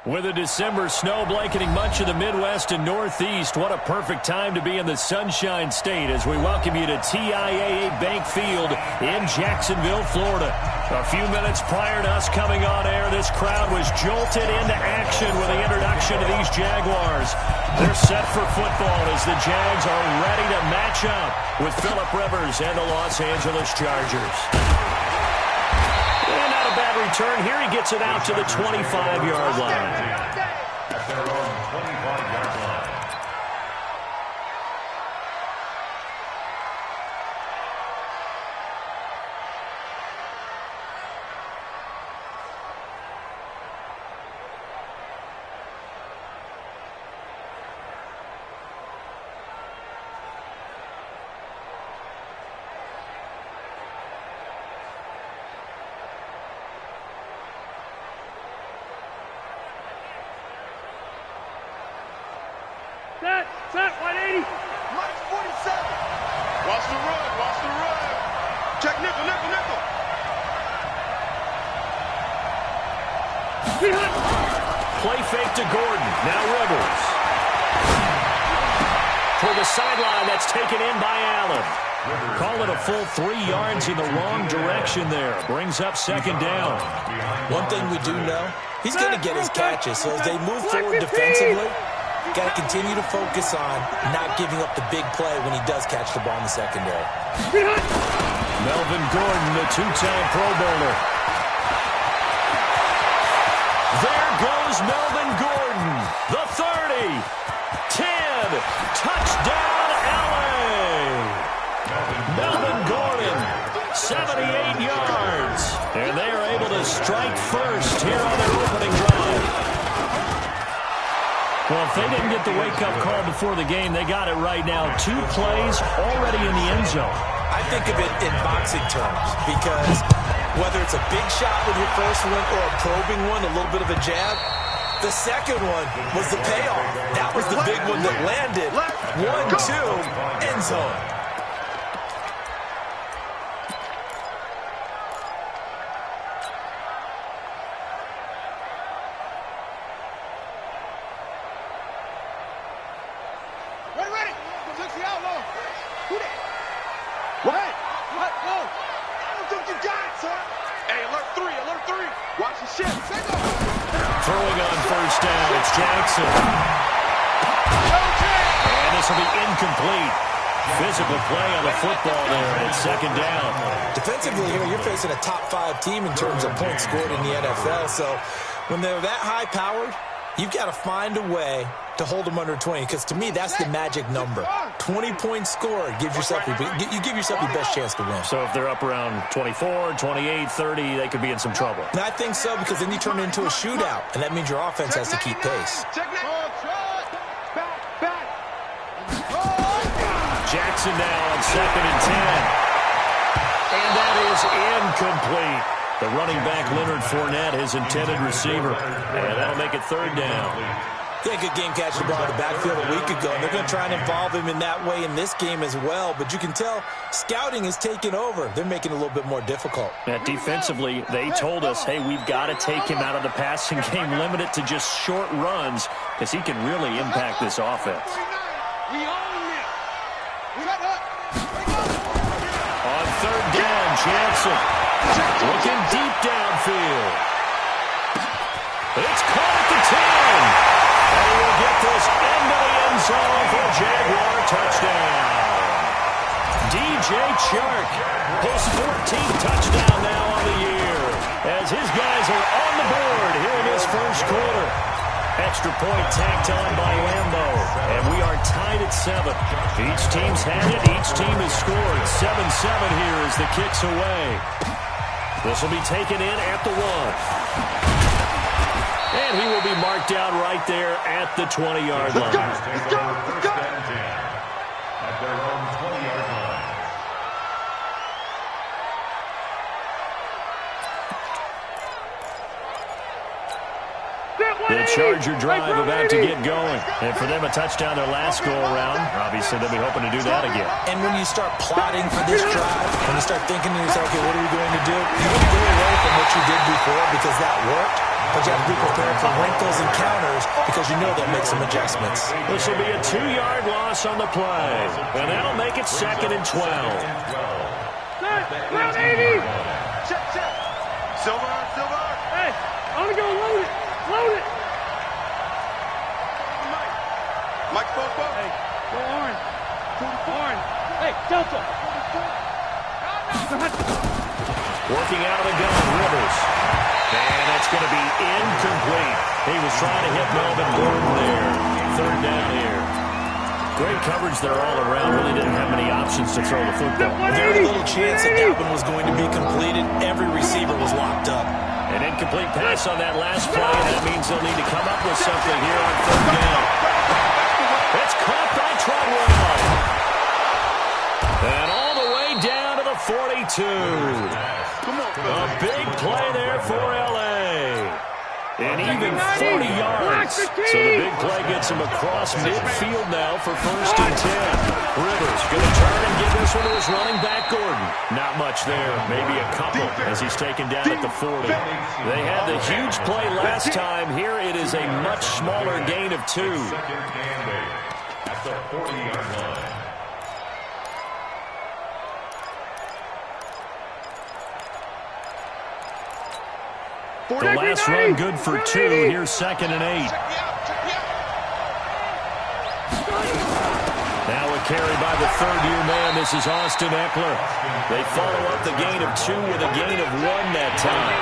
With a December snow blanketing much of the Midwest and Northeast, what a perfect time to be in the Sunshine State as we welcome you to TIAA Bank Field in Jacksonville, Florida. A few minutes prior to us coming on air, this crowd was jolted into action with the introduction of these Jaguars. They're set for football as the Jags are ready to match up with Phillip Rivers and the Los Angeles Chargers. And not a bad return. Here he gets it out to the 25-yard line. At their own 25-yard line. Set, 180. Minus 47. Watch the run, watch the run. Check nickel. Play fake to Gordon. Now Rivers. Toward the sideline, that's taken in by Allen. Call it a full 3 yards in the wrong direction there. Brings up second down. One thing we do know, he's going to get his catches. So as they move forward defensively, got to continue to focus on not giving up the big play when he does catch the ball in the secondary. Melvin Gordon, the two-time Pro Bowler. There goes Melvin Gordon. The 30. 10. Touchdown, LA. Melvin Gordon, 78 yards. And they are able to strike first here on their opening drive. Well, if they didn't get the wake-up call before the game, they got it right now. 2 plays already in the end zone. I think of it in boxing terms because whether it's a big shot with your first one or a probing one, a little bit of a jab, the second one was the payoff. That was the big one that landed. 1-2, end zone. Throwing on first down, it's Jackson. And this will be incomplete. Physical play on the football there, and it's second down. Defensively here, you're facing a top 5 team in terms of points scored in the NFL. So when they're that high-powered, you've got to find a way to hold them under 20, because to me, that's the magic number. 20 points scored, you give yourself your best chance to win. So if they're up around 24, 28, 30, they could be in some trouble. And I think so, because then you turn it into a shootout, and that means your offense has to keep pace. Jackson now on 2nd and 10. And that is incomplete. The running back, Leonard Fournette, his intended receiver. And that'll make it 3rd down. He had a good game catching the ball in the backfield a week ago, and they're going to try and involve him in that way in this game as well. But you can tell scouting is taking over. They're making it a little bit more difficult. Defensively, they told us, hey, we've got to take him out of the passing game, limit it to just short runs, because he can really impact this offense. On 3rd down, Jackson looking deep downfield. It's caught at the 10. And he will get this into the end zone for a Jaguar touchdown. DJ Chark, his 14th touchdown now on the year, as his guys are on the board here in this first quarter. Extra point tacked on by Lambo, and we are tied at 7. Each team's had it. Each team has scored. 7-7 here as the kick's away. This will be taken in at the 1. And he will be marked down right there at the 20-yard line. Let's go. At their own 20-yard line. The Charger drive about to get going. And for them, a touchdown their last go-around. Obviously, they'll be hoping to do that again. And when you start plotting for this drive, when you start thinking to yourself, okay, what are we going to do? You want to go away from what you did before because that worked. but you have to be prepared for wrinkles and counters because you know they'll make some adjustments. This will be a 2-yard loss on the play, and that'll make it 2nd and 12. Round 80. Check. Silver. Hey, I'm going to go load it. Mike, both. Hey, go orange. Hey, Delta. Working out of the gun, Rivers. And that's going to be incomplete. He was trying to hit Melvin Gordon there. 3rd down here. Great coverage there all around. Really didn't have many options to throw the football. Very little chance that one was going to be completed. Every receiver was locked up. An incomplete pass on that last play, and that means they'll need to come up with something here on 3rd down. It's caught by Treadwell. And all the way down to the 42. A big play there for L.A. And even 40 yards. So the big play gets him across midfield now for 1st and 10. Rivers going to turn and give this one to his running back, Gordon. Not much there. Maybe a couple as he's taken down at the 40. They had the huge play last time. Here it is a much smaller gain of 2. At the 40-yard line. The last run good for 2. Here's 2nd and 8. Now a carry by the 3rd-year man. This is Austin Eckler. They follow up the gain of 2 with a gain of 1 that time.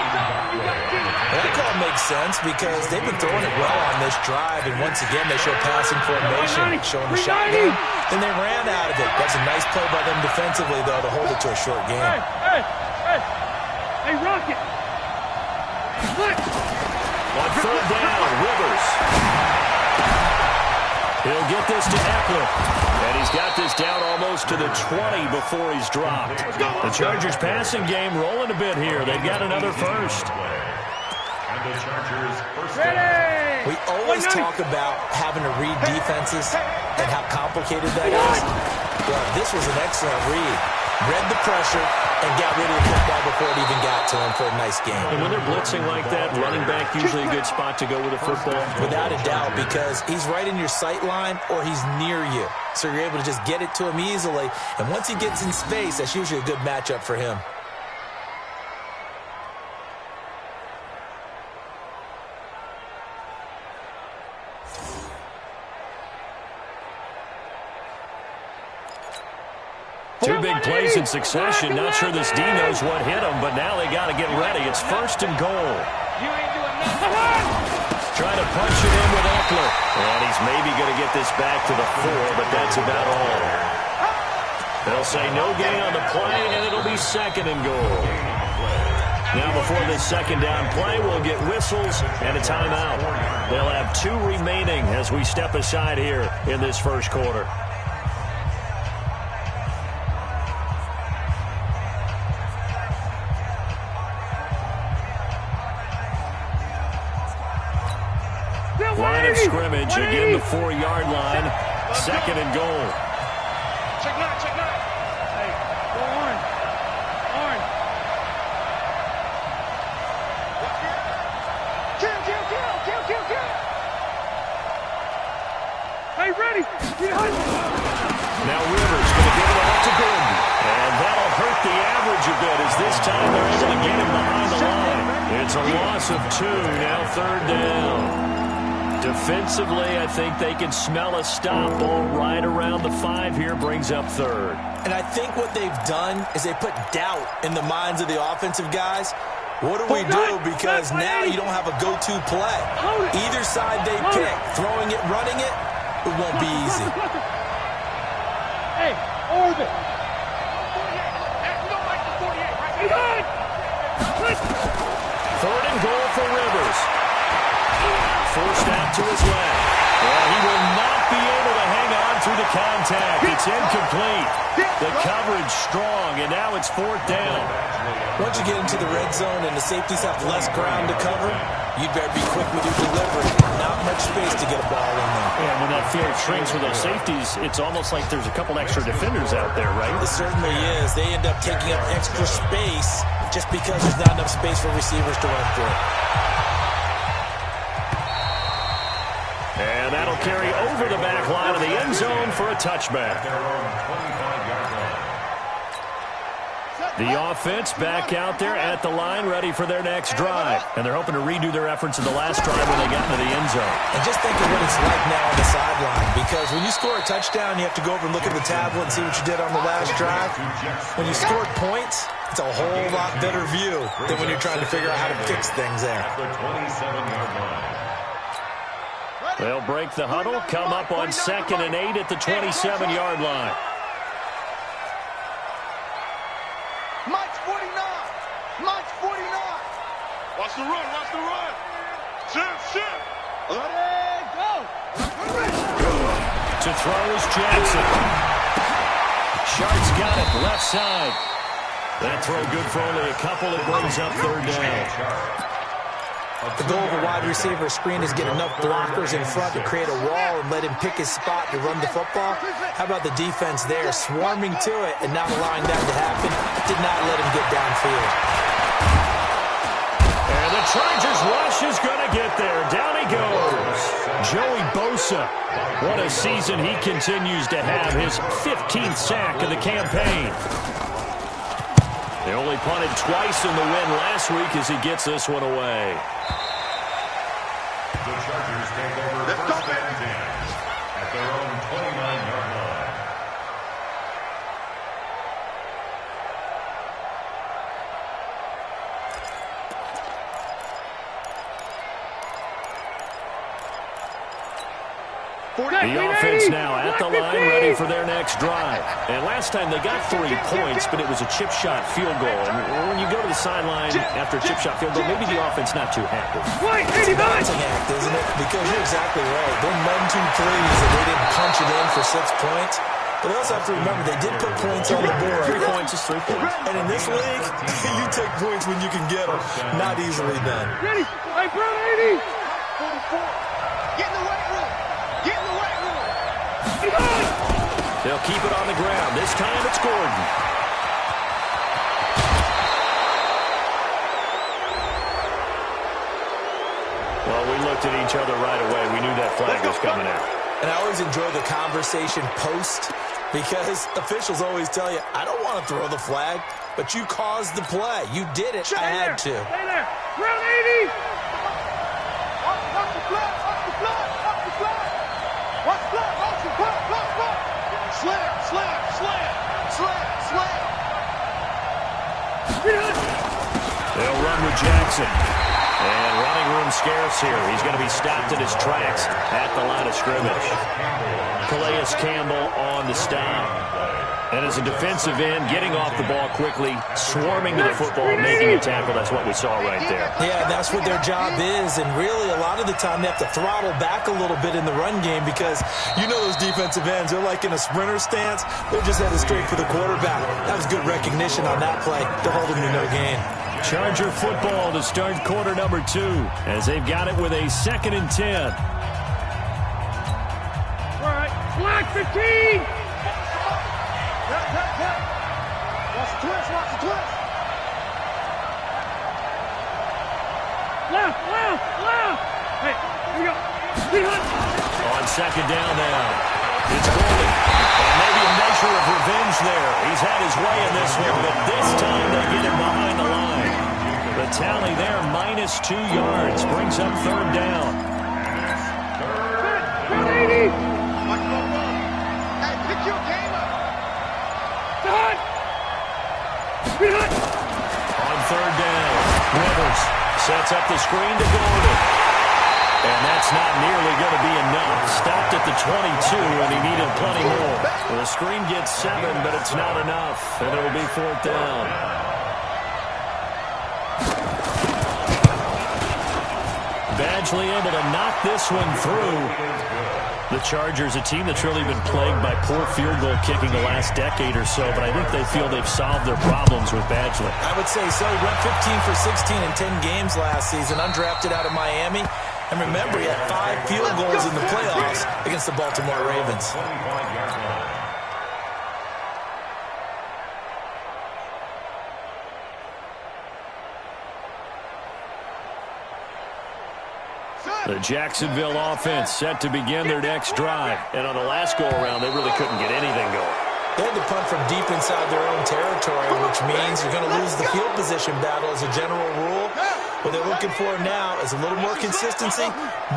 That call makes sense because they've been throwing it well on this drive, and once again they show passing formation, showing the shotgun. Then they ran out of it. That's a nice play by them defensively, though, to hold it to a short game. Hey, Rocket. On 3rd down, Rivers. He'll get this to Eckler. And he's got this down almost to the 20 before he's dropped. The Chargers passing game rolling a bit here. They've got another first. And the Chargers first Ready. We always talk about having to read defenses and how complicated that is. Well, this was an excellent read. Read the pressure and got rid of the football before it even got to him for a nice game. And when they're blitzing like that, running back usually a good spot to go with a football. Without a doubt, because he's right in your sight line or he's near you. So you're able to just get it to him easily. And once he gets in space, that's usually a good matchup for him. Two big plays in succession. Not sure this D knows what hit him, but now they got to get ready. It's 1st and goal. Trying to punch it in with Eckler. And he's maybe going to get this back to the 4, but that's about all. They'll say no gain on the play, and it'll be 2nd and goal. Now before this 2nd down play, we'll get whistles and a timeout. They'll have 2 remaining as we step aside here in this first quarter. Line of scrimmage, again the 4-yard line, 2nd and goal. Check 9. Hey, go orange. Kill. Hey, ready. Now Rivers going to give it off to Gordon. And that'll hurt the average a bit as this time they're able to get him behind the line. It's a loss of 2, now 3rd down. Defensively, I think they can smell a stop ball right around the 5 here, brings up 3rd. And I think what they've done is they put doubt in the minds of the offensive guys. What do we do? Because now you don't have a go-to play. Either side they pick, throwing it, running it, it won't be easy. Hey, orbit. 3rd and goal for Rivers. Forced out to his left. Well, he will not be able to hang on through the contact. It's incomplete. The coverage strong, and now it's 4th down. Once you get into the red zone and the safeties have less ground to cover, you'd better be quick with your delivery. Not much space to get a ball in there. And when that field shrinks with those safeties, it's almost like there's a couple extra defenders out there, right? It certainly is. They end up taking up extra space just because there's not enough space for receivers to run through. carry over the back line of the end zone for a touchback. Their own 25-yard line. The offense back out there at the line, ready for their next drive. And they're hoping to redo their efforts in the last drive when they got into the end zone. And just think of what it's like now on the sideline, because when you score a touchdown, you have to go over and look at the tablet and see what you did on the last drive. When you scored points, it's a whole lot better view than when you're trying to figure out how to fix things there. At the 27-yard line. They'll break the huddle, come up on 2nd and 8 at the 27-yard line. Mike's 49. Mike's 49. Watch the run. Watch the run. Shift. Let it go. To throw is Jackson. Sharp's got it, left side. That throw good for only a couple. It brings up 3rd down. The goal of a wide receiver screen is get enough blockers in front to create a wall and let him pick his spot to run the football. How about the defense there, swarming to it and not allowing that to happen? Did not let him get downfield. And the Chargers rush is going to get there. Down he goes. Joey Bosa. What a season he continues to have. His 15th sack of the campaign. They only punted twice in the win last week as he gets this one away. The Chargers take over 1st and 10 at their own 29-yard line. The offense now at the line, ready for their next drive. And last time they got 3 points, but it was a chip shot field goal. And when you go to the sideline after a chip shot field goal, maybe the offense not too happy. It's a balancing act, isn't it? Because you're exactly right. They're 1-2 threes, and they didn't punch it in for 6 points. But they also have to remember they did put points on the board. 3 points is 3 points. And in this league, you take points when you can get them. Not easily done. Ready? Hey, bro, 80. 44. Get in the weight room. Get in the weight room. They'll keep it on the ground. This time it's Gordon. Well, we looked at each other right away. We knew that flag was coming out. And I always enjoy the conversation post because officials always tell you, I don't want to throw the flag, but you caused the play. You did it. I had to. Stay there. Round 80. Watch the flag. Watch the flag. Watch the flag. Watch the flag. Watch the flag. Slam. They'll run with Jackson. And running room scarce here. He's going to be stopped in his tracks at the line of scrimmage. Calais Campbell on the stop. And as a defensive end, getting off the ball quickly, swarming to the football, making a tackle. That's what we saw right there. Yeah, that's what their job is. And really, a lot of the time, they have to throttle back a little bit in the run game because you know those defensive ends, they're like in a sprinter stance. They're just headed straight for the quarterback. That was good recognition on that play to hold him to no gain. Charger football to start quarter number 2 as they've got it with a 2nd and 10. All right. Flag 15. Watch the twist. Left. Hey, here we go. On 2nd down now. It's Gordon. And maybe a measure of revenge there. He's had his way in this one, but this time they get him behind the line. The tally there, -2 yards, brings up 3rd down. Round 80. Hey, pick your game up. Done. On 3rd down, Rivers sets up the screen to Gordon. And that's not nearly going to be enough. Stopped at the 22, and he needed plenty more. Well, the screen gets 7, but it's not enough, and it'll be 4th down. Badgley able to knock this one through. The Chargers, a team that's really been plagued by poor field goal kicking the last decade or so, but I think they feel they've solved their problems with Badgley. I would say so. He went 15 for 16 in 10 games last season, undrafted out of Miami. And remember, he had 5 field goals in the playoffs against the Baltimore Ravens. 25-yard line. Set. The Jacksonville offense set to begin their next drive. And on the last go-around, they really couldn't get anything going. They had to punt from deep inside their own territory, which means you're going to lose the field position battle as a general rule. What they're looking for now is a little more consistency,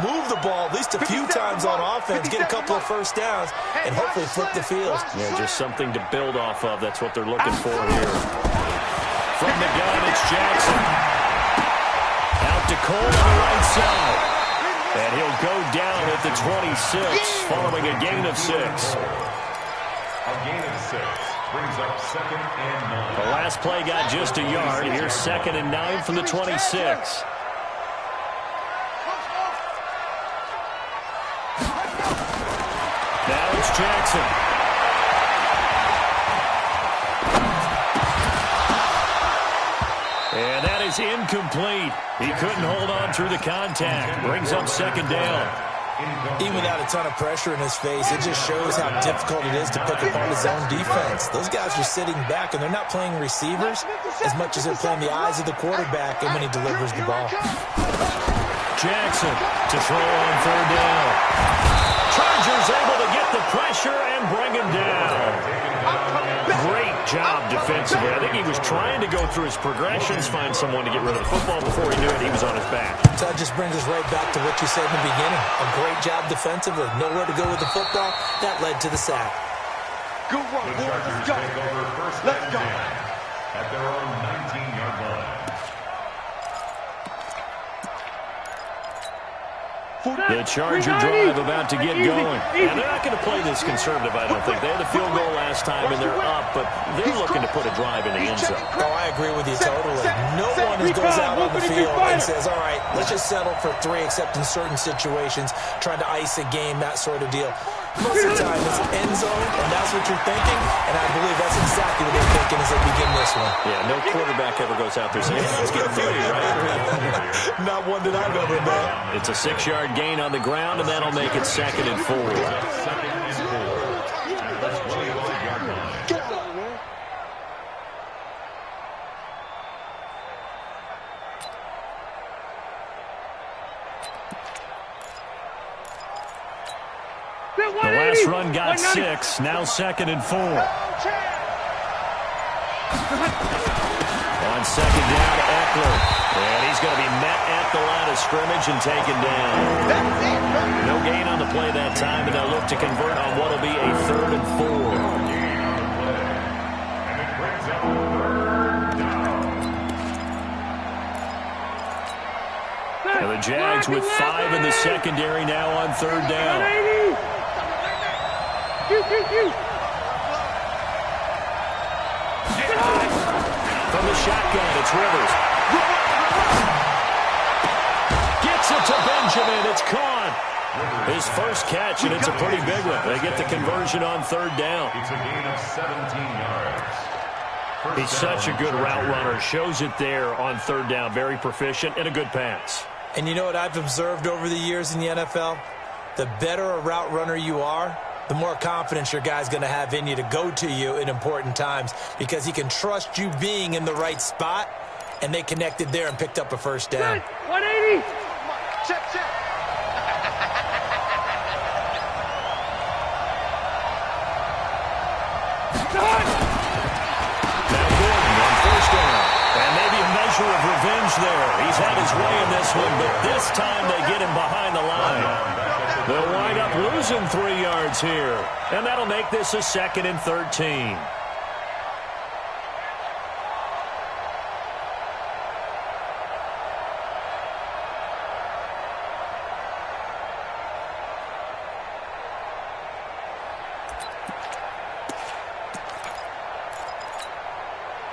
move the ball at least a few times on offense, get a couple of first downs, and hopefully flip the field. Yeah, just something to build off of. That's what they're looking for here. From the gun, it's Jackson. Out to Cole on the right side. And he'll go down at the 26, following a gain of 6. A gain of 6 brings up 2nd and 9. The last play got just a yard. Here's 2nd and 9 from the 26. Now it's Jackson. And that is incomplete. He couldn't hold on through the contact. Brings up 2nd down. Even without a ton of pressure in his face, it just shows how difficult it is to pick apart his own defense. Those guys are sitting back, and they're not playing receivers as much as they're playing the eyes of the quarterback and when he delivers the ball. Jackson to throw on 3rd down. Chargers able to get the pressure and bring him down. Great job defensively. I think he was trying to go through his progressions, find someone to get rid of the football. Before he knew it, he was on his back. So that just brings us right back to what you said in the beginning. A great job defensively. Nowhere to go with the football. That led to the sack. Good work, The boys. Chargers Let's go. take over 1st Let's and go. 10 at their own 19-yard line. The Charger drive about to get going. And they're not going to play this conservative, I don't think. They had a field goal last time, and they're up, but they're looking to put a drive in the end zone. Oh, I agree with you totally. No one who goes out on the field and says, all right, let's just settle for 3, except in certain situations, trying to ice a game, that sort of deal. Most of the time, it's end zone, and that's what you're thinking, and I believe that's exactly what they're thinking as they begin this one. Yeah, no quarterback ever goes out there saying, let's get 3, right? Not one that I've ever met. It's a 6-yard gain on the ground, and that'll make it 2nd and 4. 2nd and 4 at the 21-yard line. The last run got 6, now 2nd and 4. On 2nd down, Eckler. And he's going to be met at the line of scrimmage and taken down. No gain on the play that time, and they'll look to convert on what will be a 3rd and 4. And it brings up 3rd down. And the Jags with 5 in the secondary now on 3rd down. From the shotgun, it's Rivers. Gets it to Benjamin. It's caught. His first catch, and it's a pretty big one. They get the conversion on 3rd down. It's a gain of 17 yards. He's such a good route runner. Shows it there on 3rd down. Very proficient and a good pass. And you know what I've observed over the years in the NFL? The better a route runner you are, the more confidence your guy's going to have in you to go to you in important times because he can trust you being in the right spot, and they connected there and picked up a first down. 180. Check, check. Now Gordon on 1st down. And maybe a measure of revenge there. He's had his way in this one, but this time they get him behind the line. They'll wind up losing 3 yards here. And that'll make this a 2nd and 13.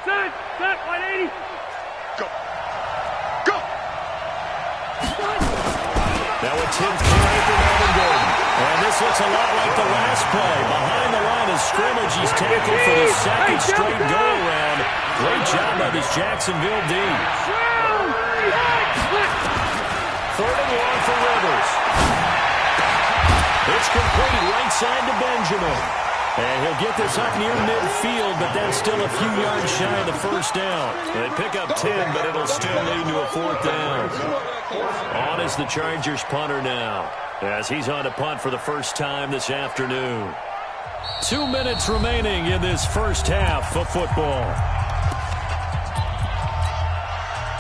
Set, 180. Go. Go. Now a 10th carry for Melvin Gordon. And this looks a lot like the last play. Behind the line of scrimmage, he's tackled for the 2nd straight go-around. Great job by this Jacksonville D. 3rd and 1 for Rivers. It's complete right side to Benjamin. And he'll get this up near midfield, but that's still a few yards shy of the first down. They pick up 10, but it'll still lead to a fourth down. On is the Chargers punter now, as he's on to punt for the first time this afternoon. 2 minutes remaining in this first half of football.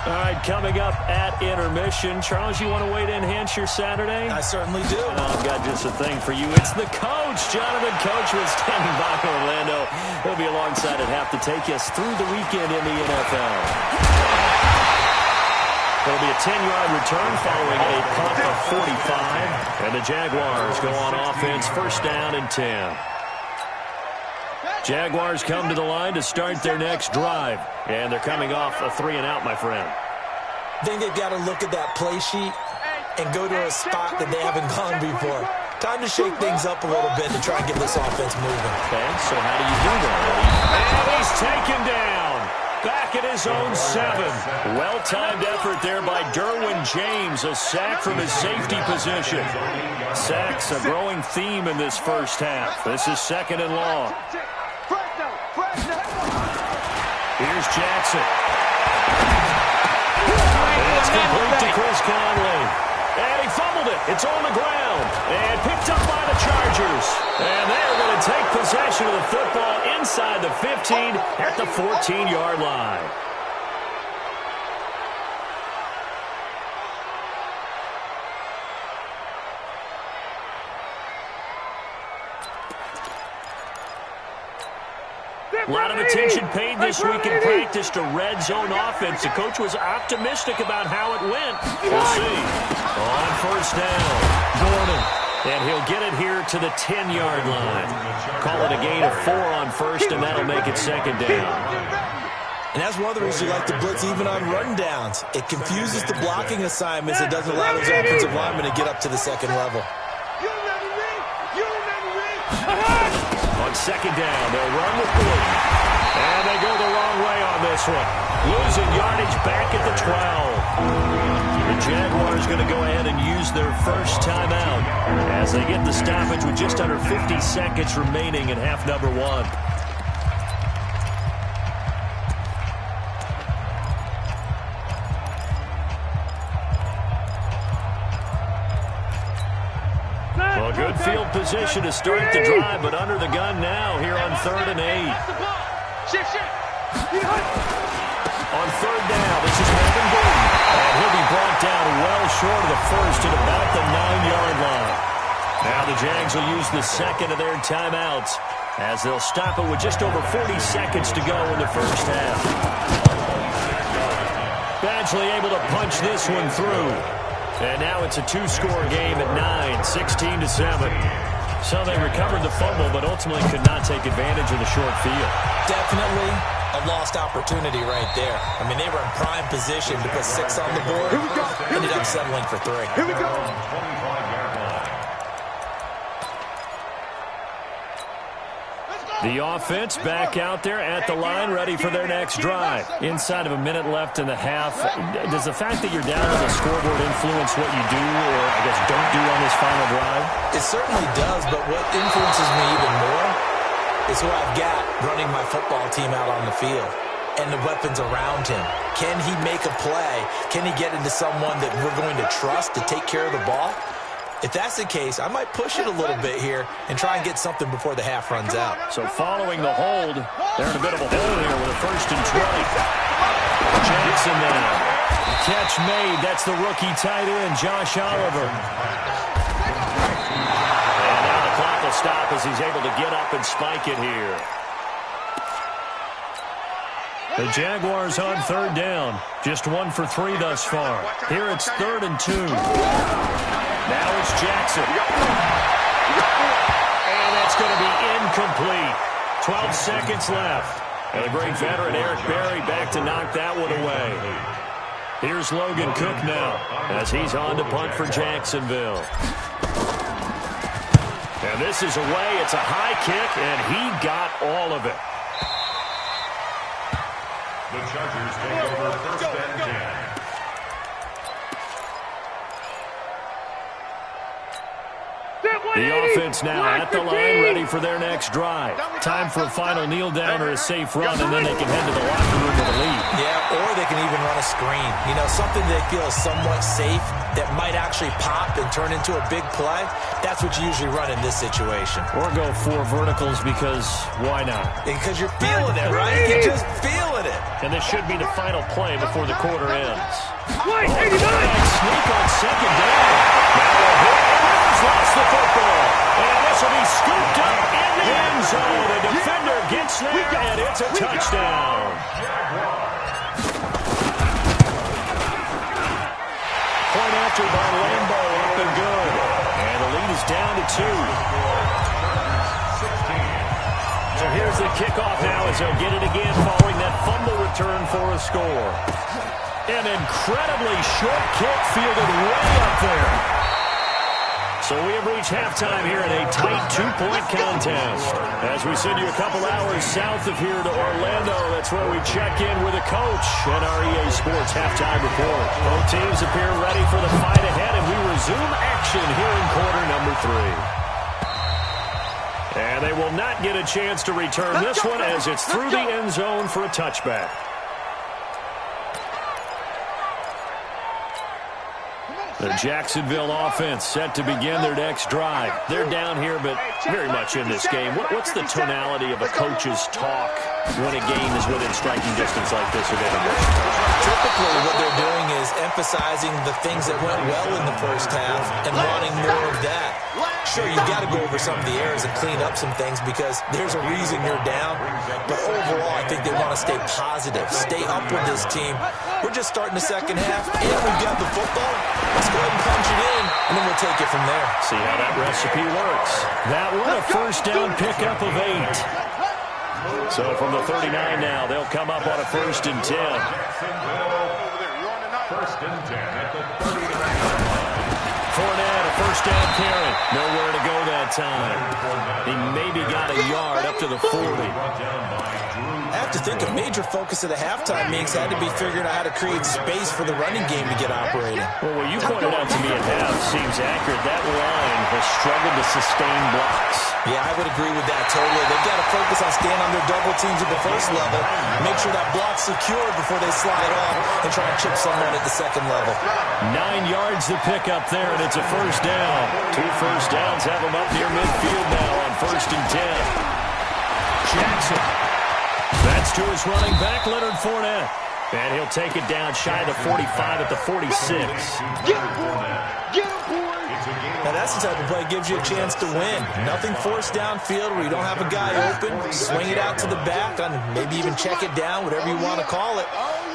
All right, coming up at intermission. Charles, you want to wait to enhance your Saturday? I certainly do. I've got just a thing for you. It's the coach. Jonathan Coachman standing by Orlando. He'll be alongside at half to take us through the weekend in the NFL. It'll be a 10-yard return following a punt of 45. And the Jaguars go on offense, first down and 10. Jaguars come to the line to start their next drive. And they're coming off a 3-and-out, my friend. I think they've got to look at that play sheet and go to a spot that they haven't gone before. Time to shake things up a little bit to try and get this offense moving. Okay, so how do you do that? And he's taken down. Back at his own 7. Well-timed effort there by Derwin James. A sack from his safety position. Sacks a growing theme in this first half. This is second and long. Here's Jackson. It's complete to Chris Conley. And he fumbled it. It's on the ground. And picked up by the Chargers. And they're going to take possession of the football inside the 15 at the 14-yard line. A lot of attention paid this week in practice to red zone offense. The coach was optimistic about how it went. We'll see. On first down, Gordon. And he'll get it here to the 10-yard line. Call it a gain of 4 on first, and that'll make it second down. And that's one of the reasons you like to blitz even on rundowns. It confuses the blocking assignments. It doesn't allow those offensive linemen to get up to the second level. On second down, they'll run with Gordon. And they go the wrong way on this one. Losing yardage back at the 12. The Jaguars going to go ahead and use their first timeout as they get the stoppage with just under 50 seconds remaining in half number 1. Well, good field position to start the drive, but under the gun now here on 3rd and 8. On 3rd down, this is Melvin Gordon. And he'll be brought down well short of the first at about the 9-yard line. Now the Jags will use the second of their timeouts as they'll stop it with just over 40 seconds to go in the first half. Badgley able to punch this one through. And now it's a 2-score game at 9, 16-7. So they recovered the fumble, but ultimately could not take advantage of the short field. Definitely A lost opportunity right there. I mean, they were in prime position to put 6 on the board. Ended up settling for 3. Here we go. The offense back out there at the line, ready for their next drive. Inside of a minute left in the half, does the fact that you're down on the scoreboard influence what you do, or I guess don't do on this final drive? It certainly does, but what influences me even more is who I've got running my football team out on the field and the weapons around him. Can he make a play? Can he get into someone that we're going to trust to take care of the ball? If that's the case, I might push it a little bit here and try and get something before the half runs out. So following the hold, they're in a bit of a hole here with a 1st and 20. Jackson there. Catch made. That's the rookie tight end, Josh Oliver. And now the clock will stop as he's able to get up and spike it here. The Jaguars on 3rd down. Just 1 for 3 thus far. Here it's 3rd and 2. Now it's Jackson. And that's going to be incomplete. 12 seconds left. And the great veteran Eric Berry back to knock that one away. Here's Logan Cook now as he's on to punt for Jacksonville. And this is away. It's a high kick, and he got all of it. The Chargers take over 1st and 10. The offense now at the line, ready for their next drive. Time for a final kneel down or a safe run, and then they can head to the locker room with a lead. Yeah, or they can even run a screen. You know, something they feel is somewhat safe that might actually pop and turn into a big play. That's what you usually run in this situation. Or go 4 verticals because why not? Because you're feeling it, right? You're just feeling it. And this should be the final play before the quarter ends. Wait, 89! Sneak on second down. Now lost the football. And this will be scooped up in the end zone. The defender gets there, and it's a touchdown. Point after by Lambo, up and good. And the lead is down to 2. So here's the kickoff now as they'll get it again following that fumble return for a score. An incredibly short kick fielded way up there. So we have reached halftime here in a tight 2-point contest. As we send you a couple hours south of here to Orlando, that's where we check in with a coach at our EA Sports halftime report. Both teams appear ready for the fight ahead, and we resume action here in quarter number 3. And they will not get a chance to return this one as it's through the end zone for a touchback. The Jacksonville offense set to begin their next drive. They're down here, but very much in this game. What's the tonality of a coach's talk when a game is within striking distance like this of intermission? Typically, what they're doing is emphasizing the things that went well in the first half and wanting more of that. Sure, you've got to go over some of the errors and clean up some things because there's a reason you're down. But overall, I think they want to stay positive, stay up with this team. We're just starting the second half, and we've got the football. Let's go ahead and punch it in, and then we'll take it from there. See how that recipe works. That one, a first down pickup of 8. So from the 39 now, they'll come up on a 1st and 10. First and 10 at the 39. Fournette, a first down carry. Nowhere to go that time. He maybe got a yard up to the 40. I have to think a major focus of the halftime meetings had to be figuring out how to create space for the running game to get operating. Well, what you pointed out to me at half seems accurate. That line has struggled to sustain blocks. Yeah, I would agree with that totally. They've got to focus on staying on their double teams at the first level, make sure that block's secured before they slide off and try and chip someone at the second level. 9 yards to pick up there, and it's a first down. 2 first downs have them up near midfield now on 1st and 10. Jackson. That's to his running back, Leonard Fournette. And he'll take it down shy of the 45 at the 46. Get him, boy! Get him, boy! Now, that's the type of play that gives you a chance to win. Nothing forced downfield where you don't have a guy open. Swing it out to the back, and maybe even check it down, whatever you want to call it.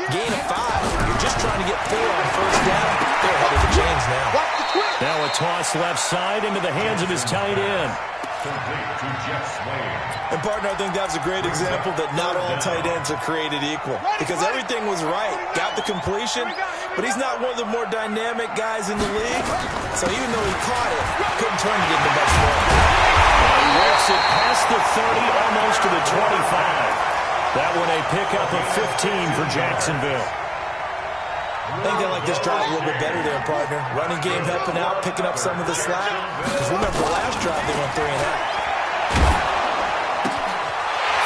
Gain of 5. You're just trying to get 4 on first down. They're ahead of the chains now. Now a toss left side into the hands of his tight end. And, partner, I think that's a great example that not all tight ends are created equal. Because everything was right. Got the completion, but he's not one of the more dynamic guys in the league. So even though he caught it, couldn't turn it into much more. He works it past the 30, almost to the 25. That one a pickup of 15 for Jacksonville. I think they like this drive a little bit better there, partner. Running game helping out, picking up some of the slack. Because remember, the last drive they went 3 and out.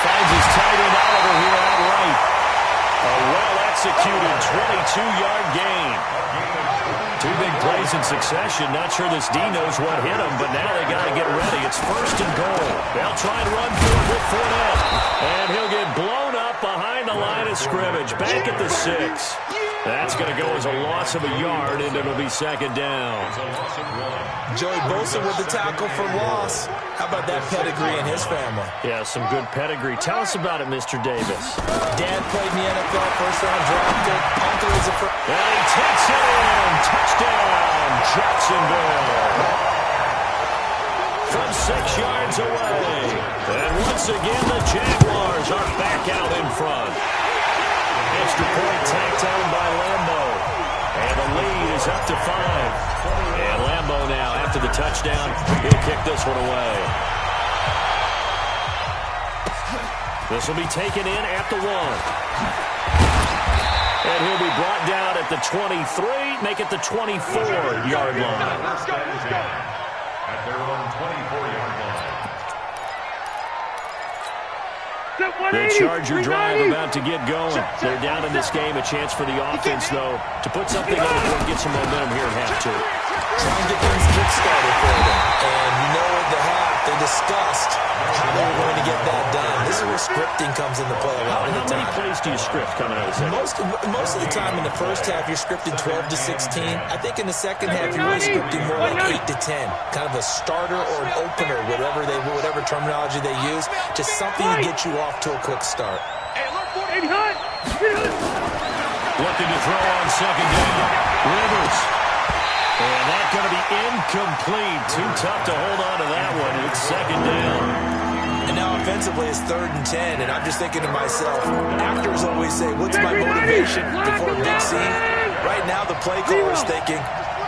Finds his tight end Oliver here outright. A well-executed 22-yard gain. 2 big plays in succession. Not sure this D knows what hit him, but now they got to get ready. It's 1st and goal. They'll try and run for it with Fournette. And he'll get blown up behind the line of scrimmage. Back at the 6. That's going to go as a loss of a yard, and it'll be 2nd down. Joey Bosa with the tackle for loss. How about that pedigree in his family? Yeah, some good pedigree. Tell us about it, Mr. Davis. Dad played in the NFL, first-round drafted. Uncle is a first. And he takes it in. Touchdown, Jacksonville. From 6 yards away. And once again, the Jaguars are back out in front. Extra point tacked on by Lambo. And the lead is up to 5. And Lambo now, after the touchdown, he'll kick this one away. This will be taken in at the 1. And he'll be brought down at the 23, make it the 24-yard line. at their own 24-yard line. The Charger drive about to get going. They're down in this game. A chance for the offense, though, to put something on the board, get some momentum here at half two. Try and get things kick-started for them. And you know at the half, they discussed how they were going to get that done. This is where scripting comes into play a lot of the time. How many plays do you script coming out of the second? Most of the time in the first half, you're scripting 12 to 16. I think in the second half, you're really scripting more like 8 to 10. Kind of a starter or an opener, whatever terminology they use. Just something to get you off to a quick start. Looking to throw on second down. Rivers. And that's going to be incomplete. Too tough to hold on to that one. It's second down. And now offensively it's 3rd and 10, and I'm just thinking to myself, actors always say, what's my motivation before a big scene? Right now the play caller is thinking,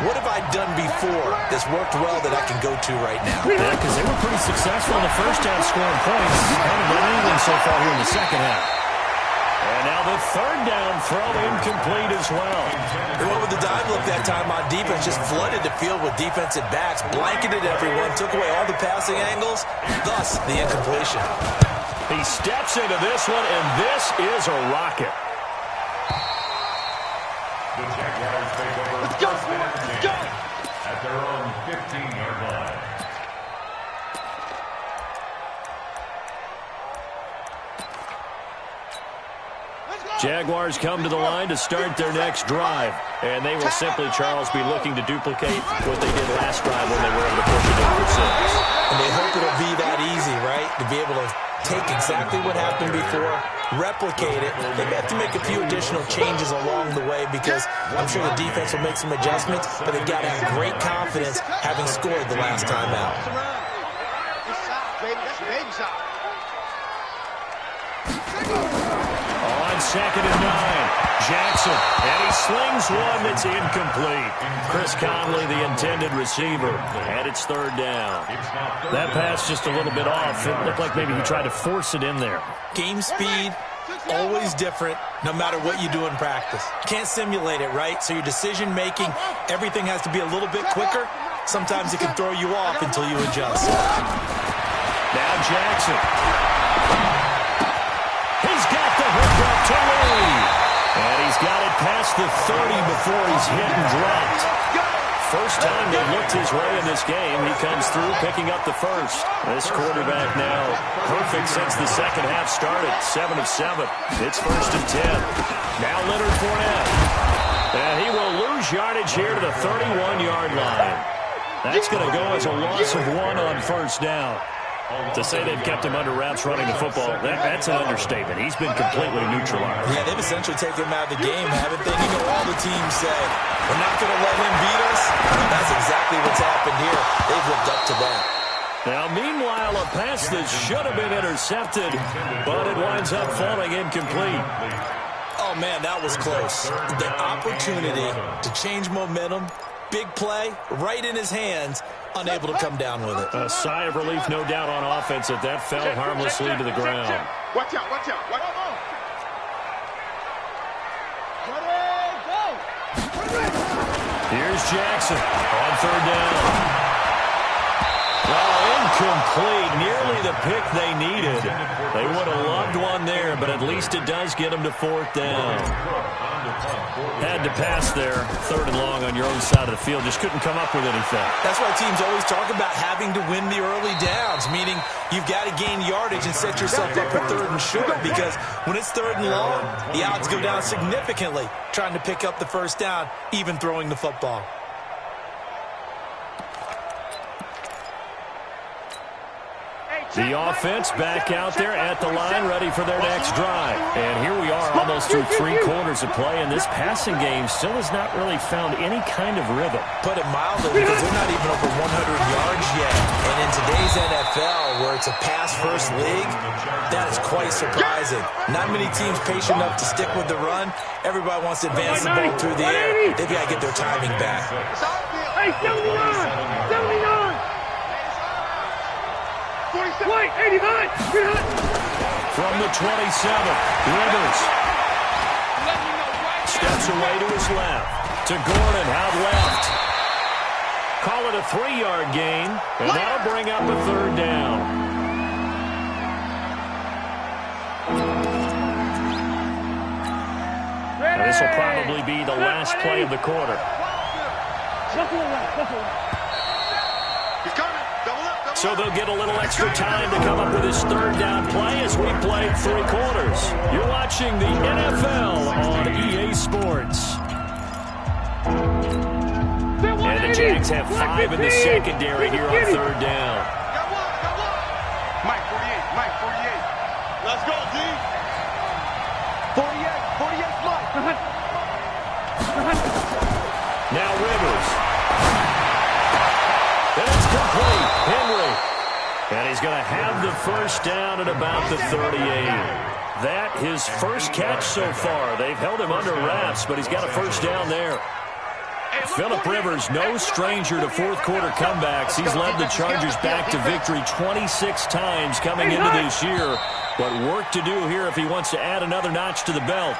what have I done before that's worked well that I can go to right now? Yeah, because they were pretty successful in the first half scoring points. Haven't done anything so far here in the second half. And now the 3rd down throw incomplete as well. They went with the dime look that time on defense, just flooded the field with defensive backs, blanketed everyone, took away all the passing angles, thus the incompletion. He steps into this one, and this is a rocket. The Jaguars take over first and 10 at their own 15-yard line. Jaguars come to the line to start their next drive. And they will simply, Charles, be looking to duplicate what they did last drive when they were able to push it in for 6. And they hope it'll be that easy, right? To be able to take exactly what happened before, replicate it. They may have to make a few additional changes along the way because I'm sure the defense will make some adjustments, but they've got to have great confidence having scored the last time out. On 2nd and 9, Jackson, and he slings one that's incomplete. Chris Conley, the intended receiver, and it's 3rd down. That pass just a little bit off. It looked like maybe he tried to force it in there. Game speed, always different, no matter what you do in practice. You can't simulate it, right? So your decision-making, everything has to be a little bit quicker. Sometimes it can throw you off until you adjust. Now Jackson. He's got the hook up to Lee. And he's got it past the 30 before he's hit and dropped. First time they looked his way in this game. He comes through picking up the first. This quarterback now perfect since the second half started. 7 of 7. It's 1st and 10. Now Leonard Fournette. And he will lose yardage here to the 31-yard line. That's going to go as a loss of 1 on 1st down. To say they've kept him under wraps running the football, that's an understatement. He's been completely neutralized. Yeah, they've essentially taken him out of the game, haven't they? You know, all the teams say, we're not going to let him beat us. Well, that's exactly what's happened here. They've lived up to that. Now, meanwhile, a pass that should have been intercepted, but it winds up falling incomplete. Oh, man, that was close. The opportunity to change momentum, big play, right in his hands, unable to come down with it. A sigh of relief, no doubt, on offense that fell harmlessly to the ground. Watch out, watch out, watch out. Here's Jackson on 3rd down. Well, incomplete. Nearly the pick they needed. They would have loved one there, but at least it does get them to 4th down. Had to pass there, 3rd and long on your own side of the field. Just couldn't come up with anything. That's why teams always talk about having to win the early downs, meaning you've got to gain yardage and set yourself up for 3rd and short, because when it's 3rd and long, the odds go down significantly trying to pick up the 1st down, even throwing the football. The offense back out there at the line, ready for their next drive. And here we are, almost through 3 quarters of play, and this passing game still has not really found any kind of rhythm. Put it mildly, because they're not even over 100 yards yet. And in today's NFL, where it's a pass-first league, that is quite surprising. Not many teams patient enough to stick with the run. Everybody wants to advance the ball through the air. They've got to get their timing back. Hey, 79! 79! Wait, 89! From the 27, Rivers steps away to his left. To Gordon, out left. call it a 3-yard gain, and that'll bring up a third down. This will probably be the last play of the quarter. So they'll get a little extra time to come up with this third down play as we play 3 quarters. You're watching the NFL on EA Sports. And the Jags have 5 in the secondary here on third down. Mike 48, Mike 48. Let's go, D. 48, Mike. Now Rivers. And it's complete. Henry. And he's going to have the first down at about the 38. That his first catch so far. They've held him under wraps, but he's got a first down there. Phillip Rivers, no stranger to fourth-quarter comebacks. He's led the Chargers back to victory 26 times coming into this year. But work to do here if he wants to add another notch to the belt.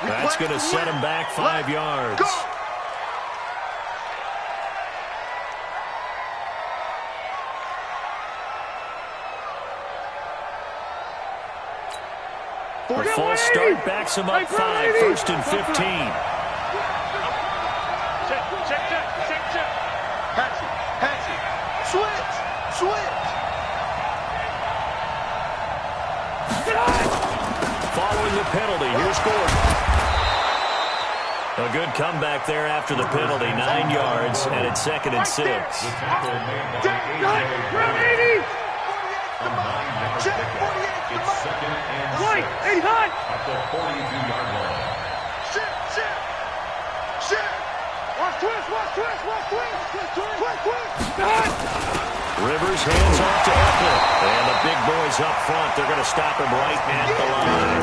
That's going to set him back 5 yards. The false start backs him up 5, first and 15. Check. Pass it. Switch. Following the penalty, here's Gordon. A good comeback there after the penalty, 9 yards, and it's 2nd and 6. Check 48. It's 2nd and 6. Right, 80 high. At the 42-yard line. Shit. Watch twist. Rivers hands off to Eckler. And the big boys up front, they're going to stop him right at the line.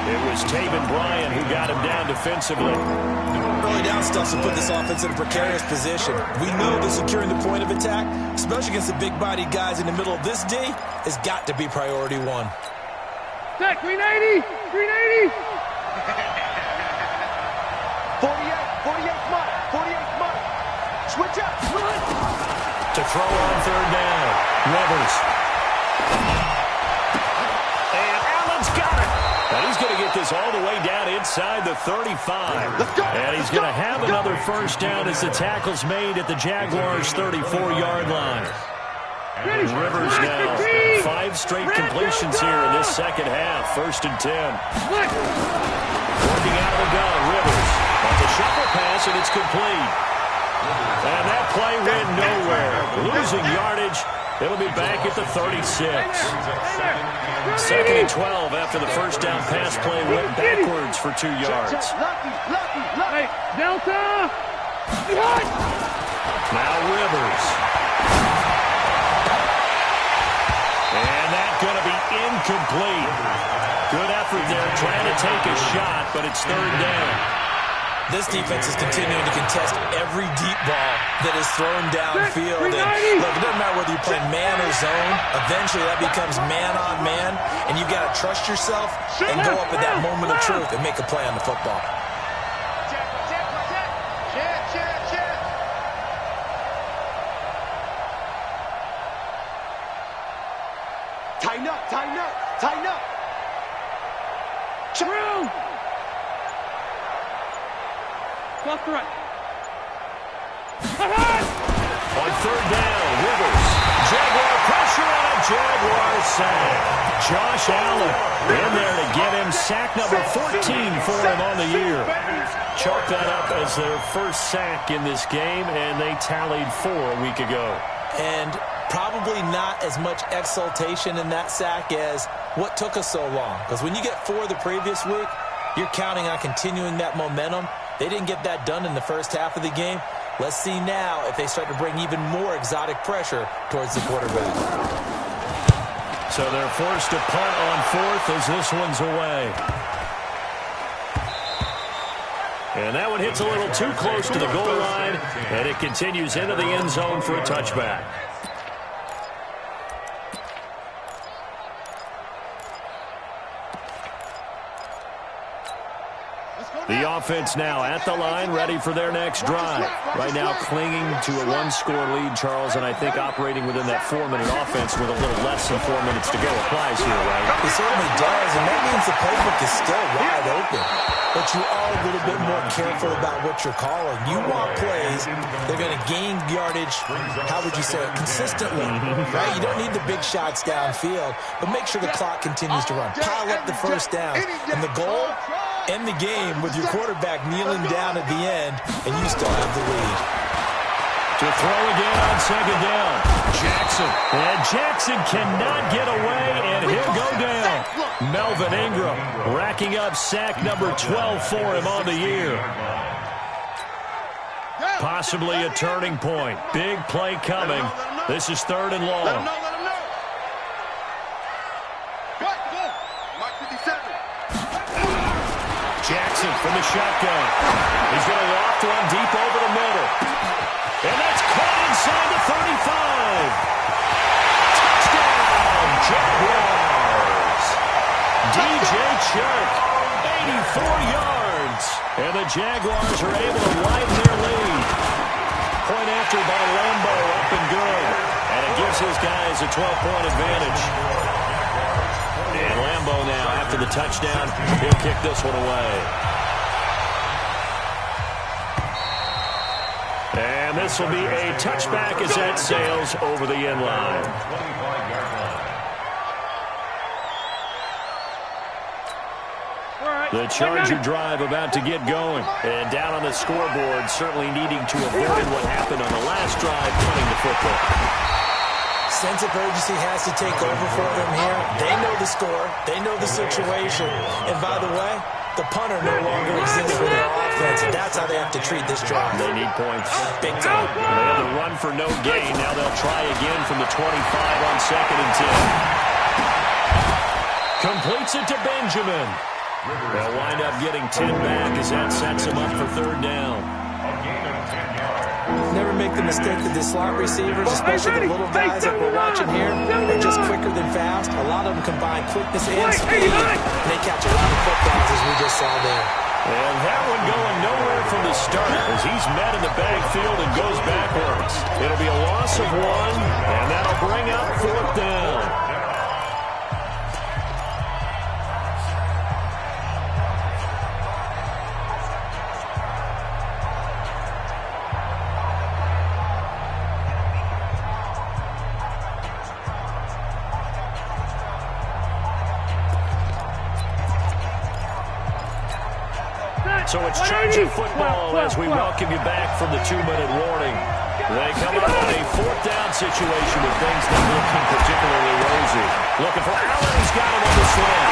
It was Taven Bryan who got him down defensively. Early down stuff to put this offense in a precarious position. We know that securing the point of attack, especially against the big-bodied guys in the middle of this D, has got to be priority 1. Check, 380. 48 Mike. Switch up. To throw on third down, Rivers. And Allen's got it. And he's going to get this all the way down inside the 35. And he's going to have another first down as the tackle's made at the Jaguars' 34-yard line. Rivers now 5 straight completions here in this second half. 1st and 10. Working out of the gun, Rivers. That's a shuffle pass, and it's complete. And that play went nowhere. Losing yardage. It'll be back at the 36. 2nd and 12 after the first down pass play went backwards for 2 yards. Hey, Delta. Now Rivers. And that's going to be incomplete. Good effort there trying to take a shot, but it's third down. This defense is continuing to contest every deep ball that is thrown downfield. And look, it doesn't matter whether you're playing man or zone. Eventually, that becomes man on man, and you've got to trust yourself and go up at that moment of truth and make a play on the football. Check. Tighten up. Through. Cross the right. On third down, Rivers. Jaguar pressure and a Jaguar sack. Josh Allen in there to get him sack number 14 for him on the year. Chalk that up as their first sack in this game, and they tallied 4 a week ago. And probably not as much exultation in that sack as what took us so long. Because when you get 4 the previous week, you're counting on continuing that momentum. They didn't get that done in the first half of the game. Let's see now if they start to bring even more exotic pressure towards the quarterback. So they're forced to punt on 4th as this one's away. And that one hits a little too close to the goal line, and it continues into the end zone for a touchback. Let's go. The offense now at the line, ready for their next drive. Right now clinging to a one-score lead, Charles, and I think operating within that 4-minute offense with a little less than 4 minutes to go applies here, right? It certainly does, and that means the playbook is still wide open. But you are a little bit more careful about what you're calling. You want plays, they're going to gain yardage, how would you say it, consistently, right? You don't need the big shots downfield, but make sure the clock continues to run. Pile up the first down, and the goal, end the game with your quarterback kneeling down at the end, and you still have the lead. To throw again on second down. Jackson. And Jackson cannot get away, and he'll go down. Melvin Ingram racking up sack number 12 for him on the year. Possibly a turning point. Big play coming. This is 3rd and long. Jackson from the shotgun. He's going to loft one deep over the middle. And that's caught inside the 35. Touchdown, Jaguars. DJ Chark, 84 yards. And the Jaguars are able to widen their lead. Point after by Lambo, up and good. And it gives his guys a 12-point advantage. And Lambo now, after the touchdown, he'll kick this one away. And this will be a touchback as that sails over the end line. The Charger drive about to get going. And down on the scoreboard, certainly needing to avoid what happened on the last drive, punting the football. Sense of urgency has to take over for them here. They know the score. They know the situation. And by the way, the punter no longer exists for their offense. That's how they have to treat this drive. They need points. Big time. They had to run for no gain. Now they'll try again from the 25 on 2nd and 10. Completes it to Benjamin. They'll wind up getting 10 back as that sets him up for 3rd down. Never make the mistake that the slot receivers, especially the little guys that we're watching here, are just quicker than fast. A lot of them combine quickness and speed, and they catch a lot of footballs, as we just saw there. And that one going nowhere from the start as he's met in the backfield and goes backwards. It'll be a loss of 1, and that'll bring up 4th down. So it's Charger football as we welcome you back from the 2-minute warning. They come up on a 4th down situation with things not looking particularly rosy. Looking for Allen. He's got him on the slant.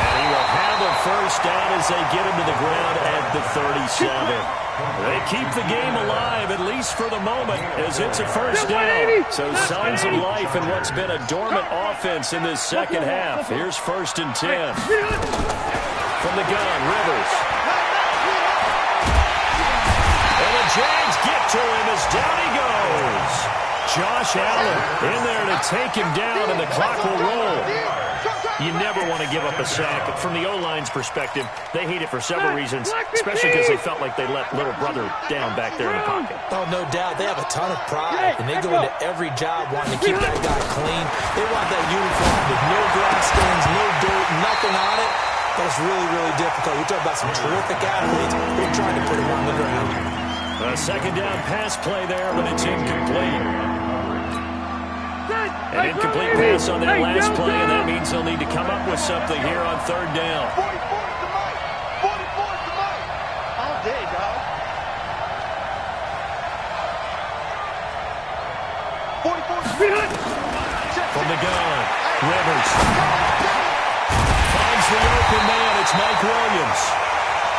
And he will have a first down as they get him to the ground at the 37. They keep the game alive, at least for the moment, as it's a first down. So signs of life in what's been a dormant offense in this second half. Here's 1st and 10. From the gun, Rivers. And the Jags get to him as down he goes. Josh Allen in there to take him down, and the clock will roll. You never want to give up a sack. From the O-line's perspective, they hate it for several reasons, especially because they felt like they let little brother down back there in the pocket. Oh, no doubt. They have a ton of pride, and they go into every job wanting to keep that guy clean. They want that uniform with no grass stains, no dirt, nothing on it. But it's really, really difficult. We talk about some terrific athletes. They're trying to put him on the ground. A 2nd down pass play there, but it's incomplete. An incomplete pass on that last play, and that means they'll need to come up with something here on 3rd down. 44 to Mike. 44 to Mike. All day, dog. 44 from the gun, Rivers. Finds the open man. It's Mike Williams.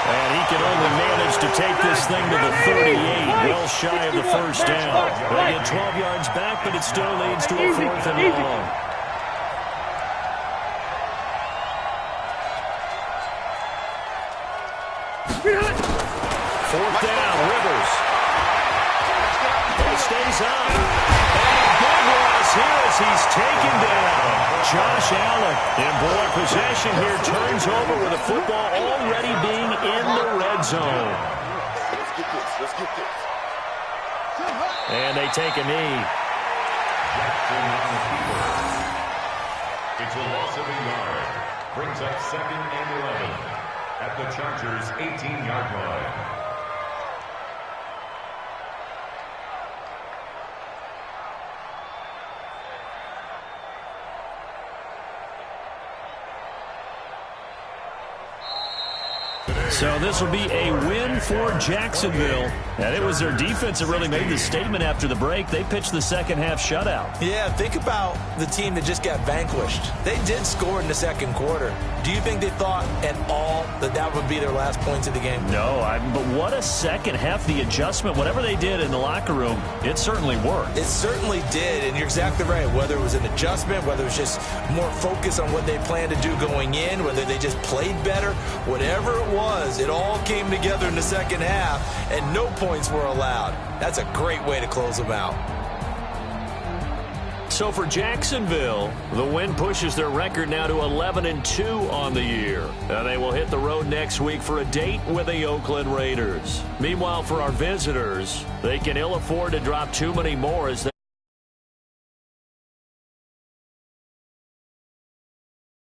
And he can only manage to take this thing to the 38, well shy of the first down. They get 12 yards back, but it still leads to a 4th and long. Fourth down, Rivers. It stays on. And a big loss here as he's taken down. Josh Allen. And boy, possession here turns over with the football already being in the red zone. Let's get this. Let's get this. And they take a knee. Jackson on the keeper. It's a loss of a yard. Brings up 2nd and 11 at the Chargers' 18-yard line. So this will be a win for Jacksonville. And it was their defense that really made the statement after the break. They pitched the second-half shutout. Yeah, think about the team that just got vanquished. They did score in the second quarter. Do you think they thought at all that that would be their last points of the game? No, but what a second half. The adjustment, whatever they did in the locker room, it certainly worked. It certainly did, and you're exactly right. Whether it was an adjustment, whether it was just more focus on what they planned to do going in, whether they just played better, whatever it was, it all came together in the second half, and no points were allowed. That's a great way to close them out. So for Jacksonville, the win pushes their record now to 11-2 on the year. And they will hit the road next week for a date with the Oakland Raiders. Meanwhile, for our visitors, they can ill afford to drop too many more as they